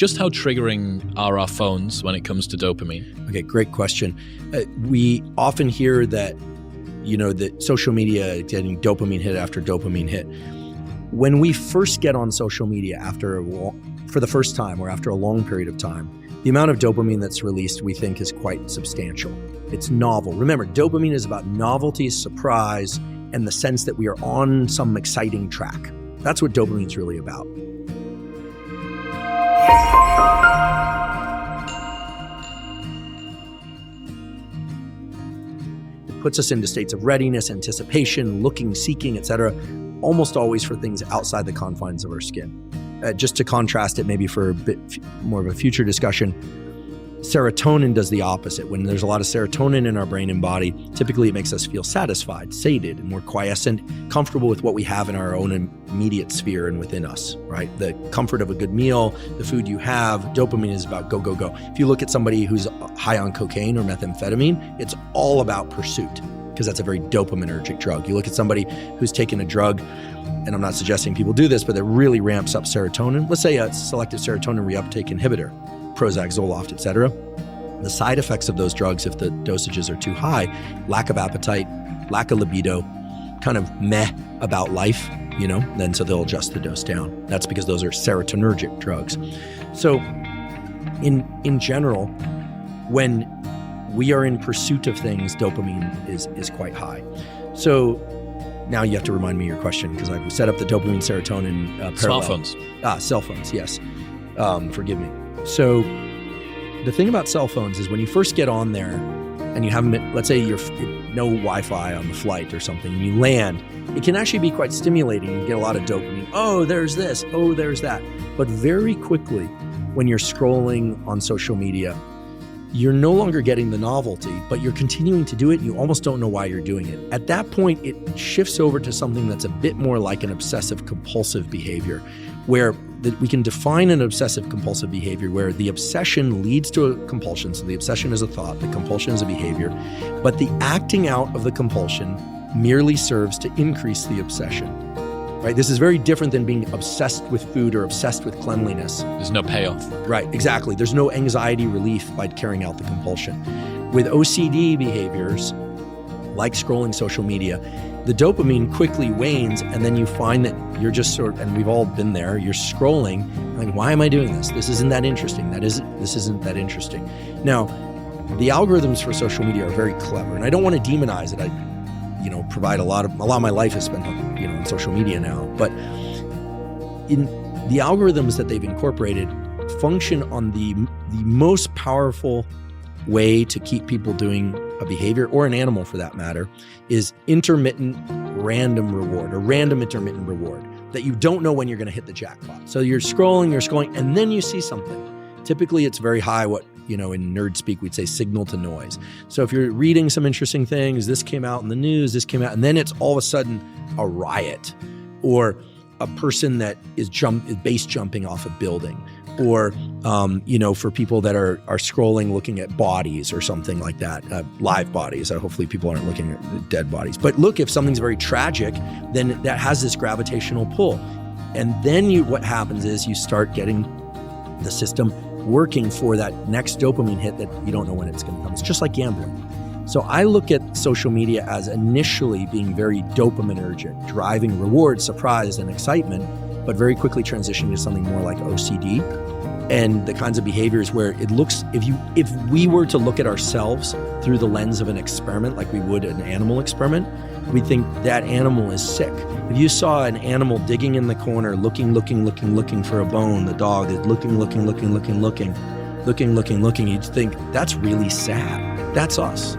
Just how triggering are our phones when it comes to dopamine? Okay, great question. We often hear that, that social media getting dopamine hit after dopamine hit. When we first get on social media for the first time or after a long period of time, the amount of dopamine that's released we think is quite substantial. It's novel. Remember, dopamine is about novelty, surprise, and the sense that we are on some exciting track. That's what dopamine is really about. It puts us into states of readiness, anticipation, looking, seeking, etc., almost always for things outside the confines of our skin. Just to contrast it maybe for a bit more of a future discussion, serotonin does the opposite. When there's a lot of serotonin in our brain and body, typically it makes us feel satisfied, sated, and more quiescent, comfortable with what we have in our own immediate sphere and within us, right? The comfort of a good meal, the food you have. Dopamine is about go, go, go. If you look at somebody who's high on cocaine or methamphetamine, it's all about pursuit, because that's a very dopaminergic drug. You look at somebody who's taken a drug, and I'm not suggesting people do this, but it really ramps up serotonin. Let's say a selective serotonin reuptake inhibitor, Prozac, Zoloft, etc. The side effects of those drugs, if the dosages are too high, lack of appetite, lack of libido, kind of meh about life, then so they'll adjust the dose down. That's because those are serotonergic drugs. So in general, when we are in pursuit of things, dopamine is quite high. So now you have to remind me your question, because I've set up the dopamine serotonin parallel. Smartphones. Cell phones, yes. Forgive me. So the thing about cell phones is when you first get on there and you haven't been, let's say you're no Wi-Fi on the flight or something, and you land, it can actually be quite stimulating. You get a lot of dopamine. Oh, there's this. Oh, there's that. But very quickly, when you're scrolling on social media, you're no longer getting the novelty, but you're continuing to do it, and you almost don't know why you're doing it. At that point, it shifts over to something that's a bit more like an obsessive-compulsive behavior, where we can define an obsessive-compulsive behavior where the obsession leads to a compulsion. So the obsession is a thought, the compulsion is a behavior, but the acting out of the compulsion merely serves to increase the obsession. Right? This is very different than being obsessed with food or obsessed with cleanliness. There's no payoff. Right, exactly. There's no anxiety relief by carrying out the compulsion. With OCD behaviors, like scrolling social media, the dopamine quickly wanes, and then you find that you're just and we've all been there, you're scrolling, like, why am I doing this? This isn't that interesting. This isn't that interesting. Now, the algorithms for social media are very clever, and I don't want to demonize it. I provide a lot of my life is spent on social media now, but in the algorithms that they've incorporated function on the most powerful way to keep people doing a behavior, or an animal for that matter, is intermittent random reward, or random intermittent reward, that you don't know when you're going to hit the jackpot. So you're scrolling, and then you see something. Typically it's very high, what in nerd speak, we'd say signal to noise. So if you're reading some interesting things, this came out in the news, and then it's all of a sudden a riot, or a person that is base jumping off a building, or for people that are scrolling, looking at bodies or something like that, live bodies. Hopefully people aren't looking at dead bodies. But look, if something's very tragic, then that has this gravitational pull. And then what happens is you start getting the system working for that next dopamine hit that you don't know when it's going to come. It's just like gambling. So I look at social media as initially being very dopaminergic, driving reward, surprise, and excitement, but very quickly transitioning to something more like OCD and the kinds of behaviors where it looks, if we were to look at ourselves through the lens of an experiment, like we would an animal experiment, we'd think that animal is sick. If you saw an animal digging in the corner, looking for a bone, the dog is looking, you'd think that's really sad. That's us.